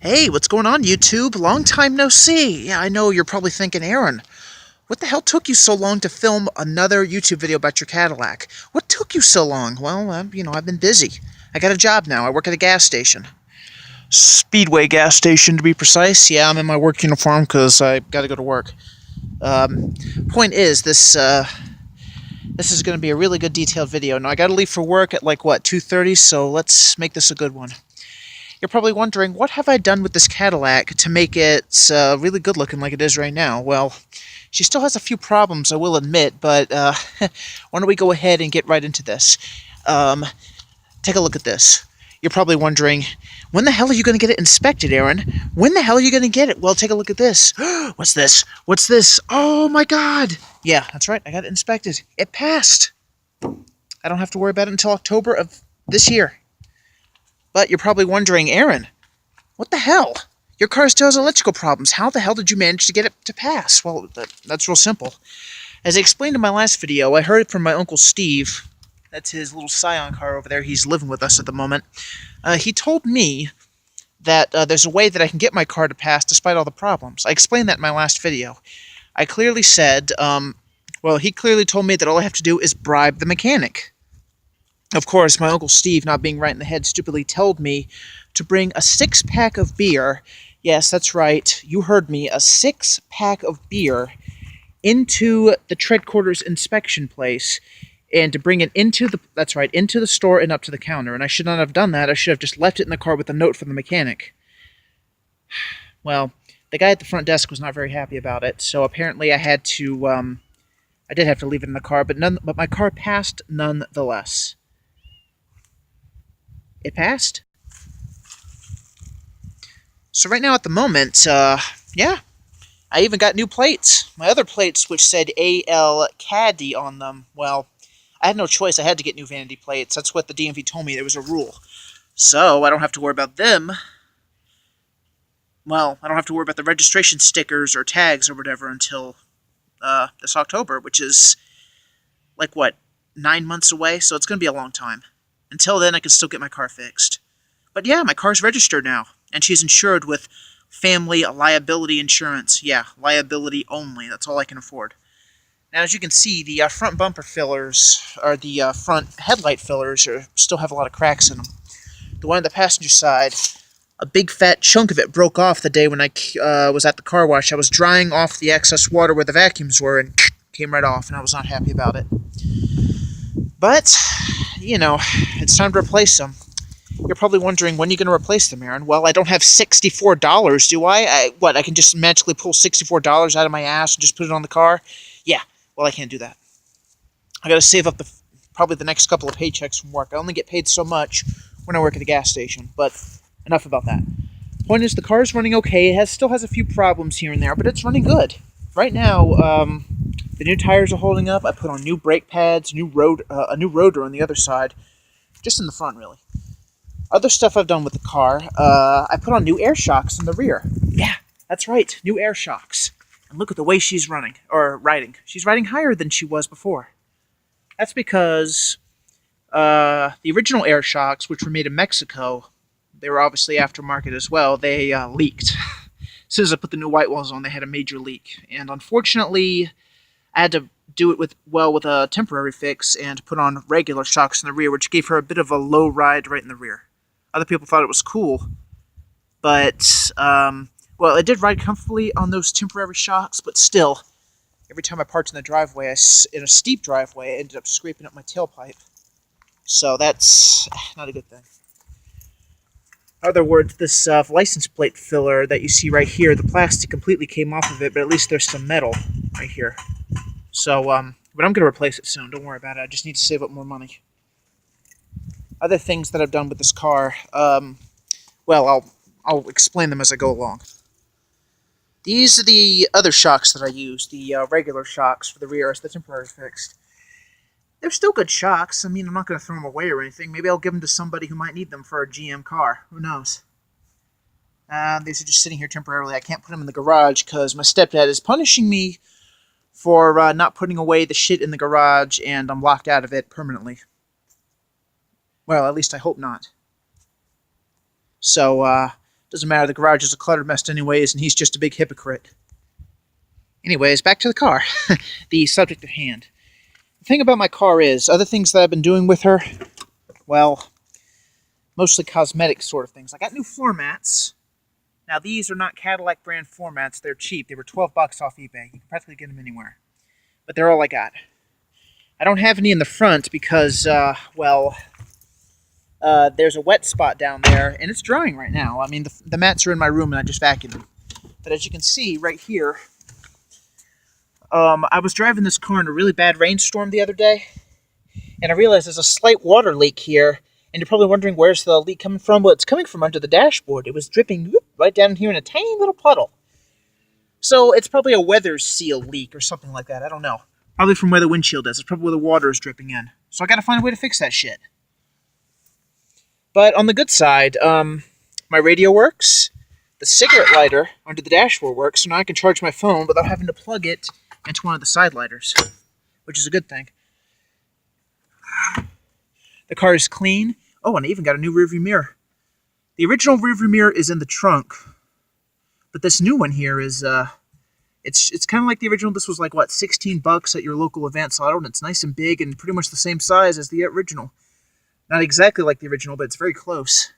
Hey, what's going on, YouTube? Long time no see. Yeah, I know you're probably thinking, Aaron, what the hell took you so long to film another YouTube video about your Cadillac? What took you so long? Well, I've been busy. I got a job now. I work at a gas station. Speedway gas station, to be precise. Yeah, I'm in my work uniform because I got to go to work. Point is, this is going to be a really good detailed video. Now, I got to leave for work at, 2:30, so let's make this a good one. You're probably wondering, what have I done with this Cadillac to make it really good looking like it is right now? Well, she still has a few problems, I will admit, but why don't we go ahead and get right into this? Take a look at this. You're probably wondering, when the hell are you going to get it inspected, Aaron? When the hell are you going to get it? Well, take a look at this. What's this? What's this? Oh my god! Yeah, that's right, I got it inspected. It passed! I don't have to worry about it until October of this year. But you're probably wondering, Aaron, what the hell? Your car still has electrical problems. How the hell did you manage to get it to pass? Well, that's real simple. As I explained in my last video, I heard it from my Uncle Steve. That's his little Scion car over there. He's living with us at the moment. He told me that there's a way that I can get my car to pass despite all the problems. I explained that in my last video. I clearly said, he clearly told me that all I have to do is bribe the mechanic. Of course, my Uncle Steve, not being right in the head, stupidly told me to bring a 6-pack of beer. Yes, that's right, you heard me, a 6-pack of beer into the tread quarters inspection place, and to bring it into the store and up to the counter. And I should not have done that. I should have just left it in the car with a note from the mechanic. Well, the guy at the front desk was not very happy about it, so apparently I did have to leave it in the car, but my car passed nonetheless. It passed. So right now at the moment, yeah, I even got new plates. My other plates, which said AL Caddy on them, well, I had no choice. I had to get new vanity plates. That's what the DMV told me. There was a rule. So I don't have to worry about them. Well, I don't have to worry about the registration stickers or tags or whatever until this October, which is, 9 months away? So it's going to be a long time. Until then, I can still get my car fixed. But yeah, my car's registered now, and she's insured with family liability insurance. Yeah, liability only. That's all I can afford. Now, as you can see, the front bumper fillers, or the front headlight fillers, still have a lot of cracks in them. The one on the passenger side, a big fat chunk of it broke off the day when I was at the car wash. I was drying off the excess water where the vacuums were, and came right off, and I was not happy about it. But, it's time to replace them. You're probably wondering, when are you going to replace them, Aaron? Well, I don't have $64, do I? I can just magically pull $64 out of my ass and just put it on the car? Yeah, well, I can't do that. I got to save up probably the next couple of paychecks from work. I only get paid so much when I work at a gas station, but enough about that. Point is, the car is running okay. It still has a few problems here and there, but it's running good. Right now, the new tires are holding up. I put on new brake pads, a new rotor on the other side, just in the front, really. Other stuff I've done with the car, I put on new air shocks in the rear. Yeah, that's right, new air shocks. And look at the way she's riding. She's riding higher than she was before. That's because the original air shocks, which were made in Mexico, they were obviously aftermarket as well, they leaked. As soon as I put the new white ones on, they had a major leak. And unfortunately, I had to do it with a temporary fix and put on regular shocks in the rear, which gave her a bit of a low ride right in the rear. Other people thought it was cool, but, it did ride comfortably on those temporary shocks, but still, every time I parked in the driveway, in a steep driveway, I ended up scraping up my tailpipe. So that's not a good thing. In other words, this license plate filler that you see right here, the plastic completely came off of it, but at least there's some metal right here. So, but I'm going to replace it soon. Don't worry about it. I just need to save up more money. Other things that I've done with this car, I'll explain them as I go along. These are the other shocks that I use, the regular shocks for the rear as the temporary fixed. They're still good shocks. I mean, I'm not going to throw them away or anything. Maybe I'll give them to somebody who might need them for a GM car. Who knows? These are just sitting here temporarily. I can't put them in the garage because my stepdad is punishing me for not putting away the shit in the garage, and I'm locked out of it permanently. Well, at least I hope not. So, Doesn't matter, the garage is a cluttered mess anyways, and he's just a big hypocrite. Anyways, back to the car. The subject at hand. The thing about my car is, other things that I've been doing with her, well, mostly cosmetic sort of things. I got new floor mats. Now, these are not Cadillac brand floor mats. They're cheap. They were $12 off eBay. You can practically get them anywhere. But they're all I got. I don't have any in the front because, there's a wet spot down there, and it's drying right now. I mean, the mats are in my room, and I just vacuumed them. But as you can see right here, I was driving this car in a really bad rainstorm the other day, and I realized there's a slight water leak here, and you're probably wondering where's the leak coming from. Well, it's coming from under the dashboard. It was dripping right down here in a tiny little puddle. So it's probably a weather seal leak or something like that. I don't know. Probably from where the windshield is. It's probably where the water is dripping in. So I gotta find a way to fix that shit. But on the good side, my radio works. The cigarette lighter under the dashboard works, so now I can charge my phone without having to plug it into one of the side lighters, which is a good thing. The car is clean. Oh, and I even got a new rearview mirror. The original rearview mirror is in the trunk, but this new one here is, it's kind of like the original. This was like, what, $16 at your local Advanced Auto, and it's nice and big and pretty much the same size as the original. Not exactly like the original, but it's very close.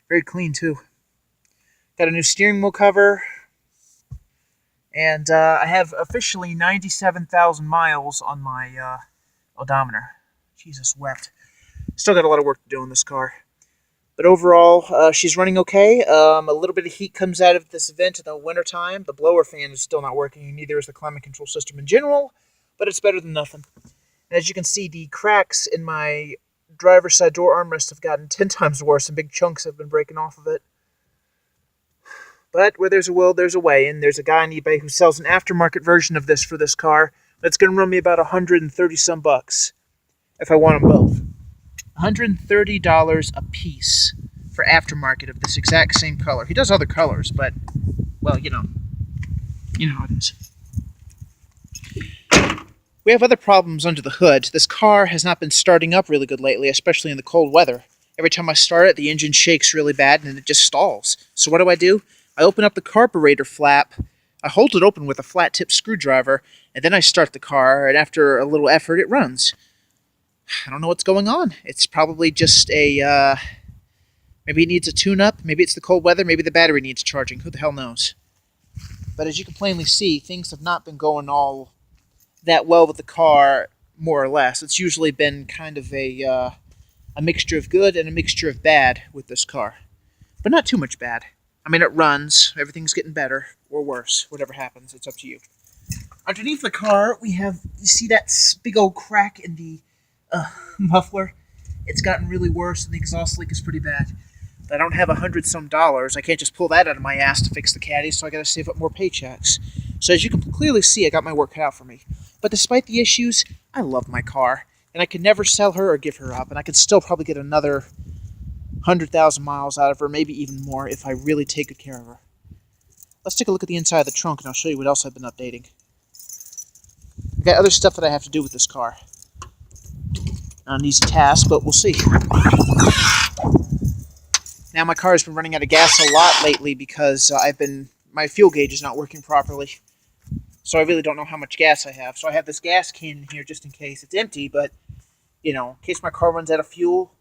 Very clean, too. Got a new steering wheel cover. And I have officially 97,000 miles on my odometer. Jesus wept. Still got a lot of work to do in this car. But overall, she's running okay. A little bit of heat comes out of this vent in the wintertime. The blower fan is still not working, and neither is the climate control system in general, but it's better than nothing. And as you can see, the cracks in my driver's side door armrest have gotten 10 times worse, and big chunks have been breaking off of it. But where there's a will, there's a way, and there's a guy on eBay who sells an aftermarket version of this for this car that's going to run me about $130-some bucks if I want them both. $130 a piece for aftermarket of this exact same color. He does other colors, but, well, you know how it is. We have other problems under the hood. This car has not been starting up really good lately, especially in the cold weather. Every time I start it, the engine shakes really bad, and it just stalls. So what do? I open up the carburetor flap, I hold it open with a flat-tip screwdriver, and then I start the car, and after a little effort, it runs. I don't know what's going on. It's probably just a, maybe it needs a tune-up, maybe it's the cold weather, maybe the battery needs charging, who the hell knows. But as you can plainly see, things have not been going all that well with the car, more or less. It's usually been kind of a mixture of good and a mixture of bad with this car. But not too much bad. I mean, it runs. Everything's getting better or worse. Whatever happens, it's up to you. Underneath the car, you see that big old crack in the muffler? It's gotten really worse, and the exhaust leak is pretty bad. But I don't have $100-some. I can't just pull that out of my ass to fix the caddy, so I gotta save up more paychecks. So as you can clearly see, I got my work cut out for me. But despite the issues, I love my car, and I could never sell her or give her up, and I could still probably get another 100,000 miles out of her, maybe even more, if I really take good care of her. Let's take a look at the inside of the trunk, and I'll show you what else I've been updating. I've got other stuff that I have to do with this car. Not an easy task, but we'll see. Now my car has been running out of gas a lot lately because my fuel gauge is not working properly. So I really don't know how much gas I have. So I have this gas can in here just in case. It's empty, but, in case my car runs out of fuel,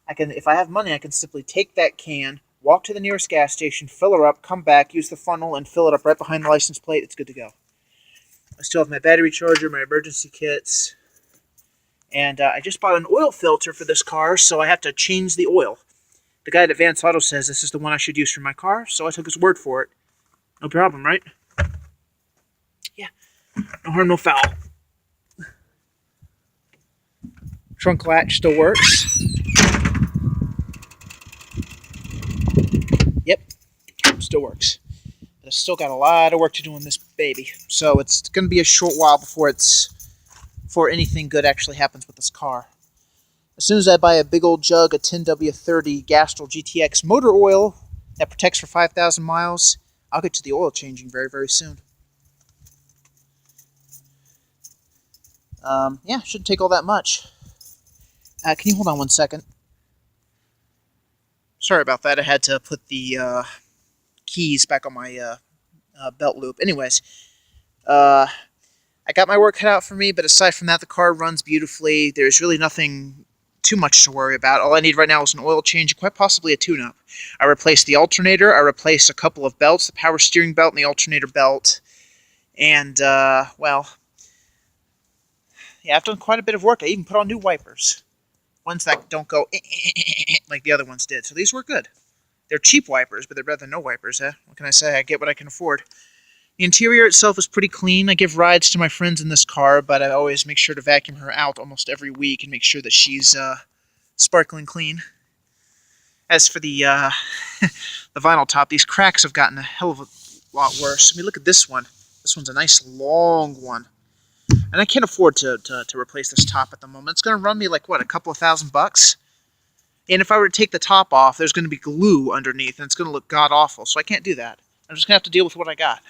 if I have money, I can simply take that can, walk to the nearest gas station, fill her up, come back, use the funnel, and fill it up right behind the license plate. It's good to go. I still have my battery charger, my emergency kits, and I just bought an oil filter for this car, so I have to change the oil. The guy at Advanced Auto says this is the one I should use for my car, so I took his word for it. No problem, right? Yeah. No harm, no foul. Trunk latch still works. Yep, still works. But I've still got a lot of work to do on this baby. So it's going to be a short while before anything good actually happens with this car. As soon as I buy a big old jug of 10W30 Gastrol GTX motor oil that protects for 5,000 miles, I'll get to the oil changing very, very soon. Yeah, shouldn't take all that much. Can you hold on one second? Sorry about that. I had to put the keys back on my belt loop. Anyways, uh, I got my work cut out for me, but aside from that, the car runs beautifully. There's really nothing too much to worry about. All I need right now is an oil change, quite possibly a tune-up. I replaced the alternator. I replaced a couple of belts, the power steering belt and the alternator belt. And, well, yeah, I've done quite a bit of work. I even put on new wipers. Ones that don't go like the other ones did. So these were good. They're cheap wipers, but they're better than no wipers, eh? What can I say? I get what I can afford. The interior itself is pretty clean. I give rides to my friends in this car, but I always make sure to vacuum her out almost every week and make sure that she's sparkling clean. As for the the vinyl top, these cracks have gotten a hell of a lot worse. I mean, look at this one. This one's a nice long one. And I can't afford to replace this top at the moment. It's going to run me like, what, a couple of $1,000? And if I were to take the top off, there's going to be glue underneath, and it's going to look god-awful, so I can't do that. I'm just going to have to deal with what I got.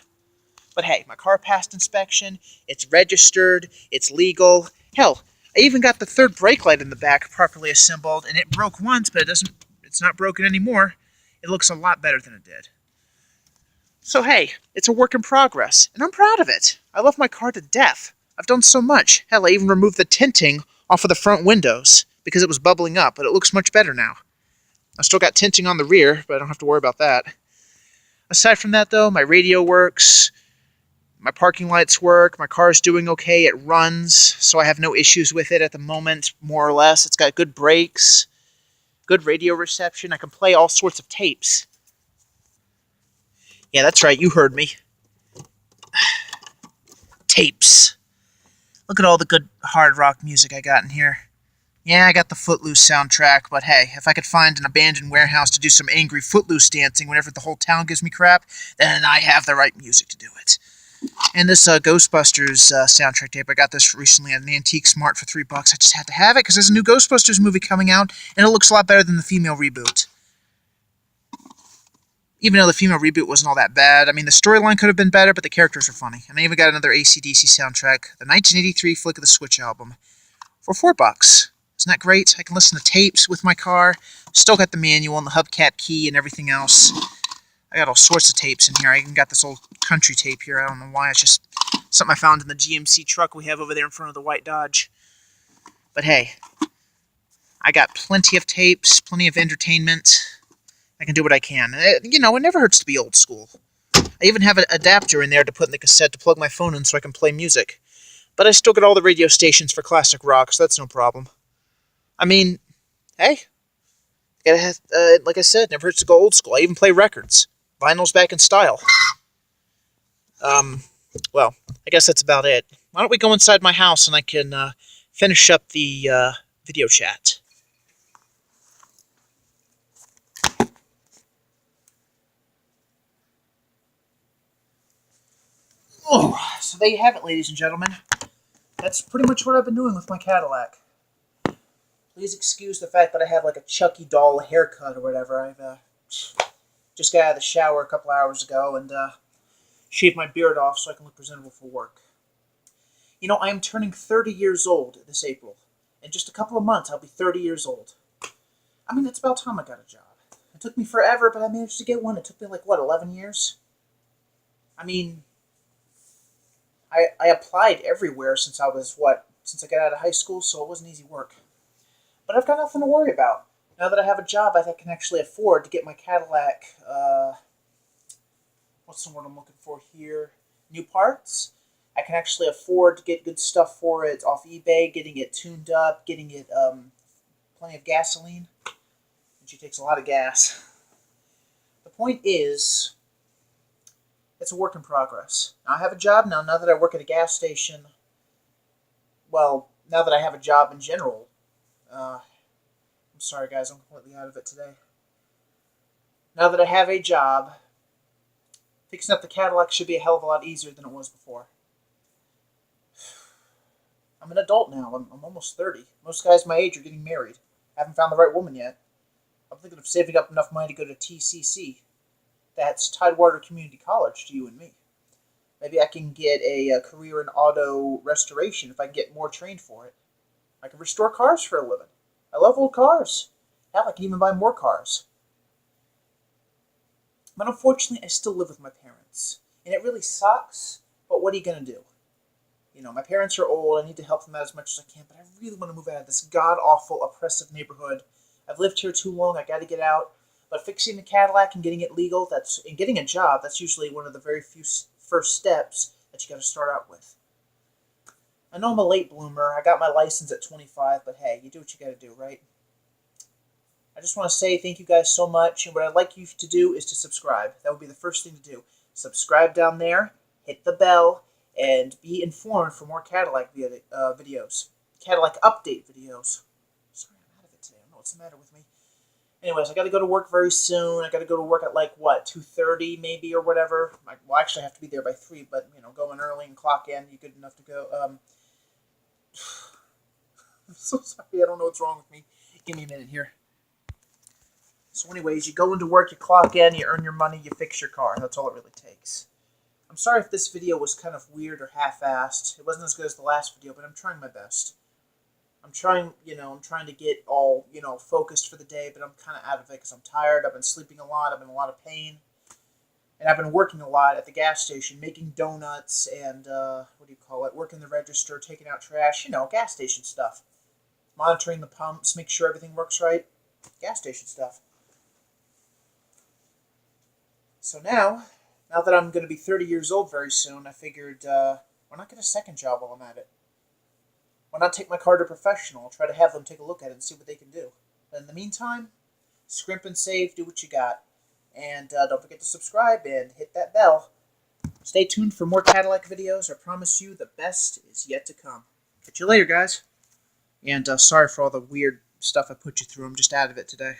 But hey, my car passed inspection, it's registered, it's legal. Hell, I even got the third brake light in the back properly assembled, and it broke once, but it's not broken anymore. It looks a lot better than it did. So hey, it's a work in progress, and I'm proud of it. I love my car to death. I've done so much. Hell, I even removed the tinting off of the front windows because it was bubbling up, but it looks much better now. I still got tinting on the rear, but I don't have to worry about that. Aside from that, though, my radio works, my parking lights work, my car's doing okay, it runs, so I have no issues with it at the moment, more or less. It's got good brakes, good radio reception. I can play all sorts of tapes. Yeah, that's right, you heard me. Tapes. Look at all the good hard rock music I got in here. Yeah, I got the Footloose soundtrack, but hey, if I could find an abandoned warehouse to do some angry Footloose dancing whenever the whole town gives me crap, then I have the right music to do it. And this Ghostbusters soundtrack tape, I got this recently at an Antique Smart for $3. I just had to have it because there's a new Ghostbusters movie coming out, and it looks a lot better than the female reboot. Even though the female reboot wasn't all that bad. I mean, the storyline could have been better, but the characters are funny. And I even got another AC/DC soundtrack, the 1983 Flick of the Switch album, for $4. Isn't that great? I can listen to tapes with my car. Still got the manual and the hubcap key and everything else. I got all sorts of tapes in here. I even got this old country tape here. I don't know why. It's just something I found in the GMC truck we have over there in front of the white Dodge. But hey, I got plenty of tapes, plenty of entertainment. I can do what I can. You know, it never hurts to be old school. I even have an adapter in there to put in the cassette to plug my phone in so I can play music. But I still got all the radio stations for classic rock, so that's no problem. I mean, hey, like I said, never hurts to go old school. I even play records. Vinyl's back in style. Well, I guess that's about it. Why don't we go inside my house and I can finish up the video chat. Oh, so there you have it, ladies and gentlemen. That's pretty much what I've been doing with my Cadillac. Please excuse the fact that I have like a Chucky doll haircut or whatever. I've just got out of the shower a couple hours ago and shaved my beard off so I can look presentable for work. You know, I am turning 30 years old this April. In just a couple of months, I'll be 30 years old. I mean, it's about time I got a job. It took me forever, but I managed to get one. It took me like, what, 11 years? I mean, I applied everywhere since I got out of high school, so it wasn't easy work. But I've got nothing to worry about. Now that I have a job, I can actually afford to get my Cadillac, what's the word I'm looking for here? New parts. I can actually afford to get good stuff for it off eBay, getting it tuned up, getting it plenty of gasoline. And she takes a lot of gas. The point is, it's a work in progress. Now I have a job now that I work at a gas station. Well, now that I have a job in general. I'm sorry guys, I'm completely out of it today. Now that I have a job, fixing up the Cadillac should be a hell of a lot easier than it was before. I'm an adult now. I'm almost 30. Most guys my age are getting married. I haven't found the right woman yet. I'm thinking of saving up enough money to go to TCC. That's Tidewater Community College to you and me. Maybe I can get a career in auto restoration if I can get more trained for it. I can restore cars for a living. I love old cars. Hell, I can even buy more cars. But unfortunately, I still live with my parents. And it really sucks, but what are you going to do? You know, my parents are old. I need to help them out as much as I can, but I really want to move out of this god-awful, oppressive neighborhood. I've lived here too long. I got to get out. But fixing the Cadillac and getting it legal, and getting a job, that's usually one of the very few first steps that you got to start out with. I know I'm a late bloomer. I got my license at 25, but hey, you do what you got to do, right? I just want to say thank you guys so much, and what I'd like you to do is to subscribe. That would be the first thing to do. Subscribe down there, hit the bell, and be informed for more Cadillac videos. Cadillac update videos. Sorry, I'm out of it today. I don't know what's the matter with me. Anyways, I got to go to work very soon. I got to go to work at 2:30 maybe or whatever. Well, actually, I have to be there by 3, but, going early and clock in, you good enough to go. I'm so sorry. I don't know what's wrong with me. Give me a minute here. So anyways, you go into work, you clock in, you earn your money, you fix your car. That's all it really takes. I'm sorry if this video was kind of weird or half-assed. It wasn't as good as the last video, but I'm trying my best. I'm trying to get all, focused for the day, but I'm kind of out of it because I'm tired. I've been sleeping a lot. I'm in a lot of pain. And I've been working a lot at the gas station, making donuts and, working the register, taking out trash, gas station stuff. Monitoring the pumps, make sure everything works right. Gas station stuff. So now that I'm going to be 30 years old very soon, I figured, why not get a second job while I'm at it? Why not take my car to a professional, try to have them take a look at it and see what they can do? But in the meantime, scrimp and save, do what you got. And don't forget to subscribe and hit that bell. Stay tuned for more Cadillac videos. I promise you the best is yet to come. Catch you later, guys. And sorry for all the weird stuff I put you through. I'm just out of it today.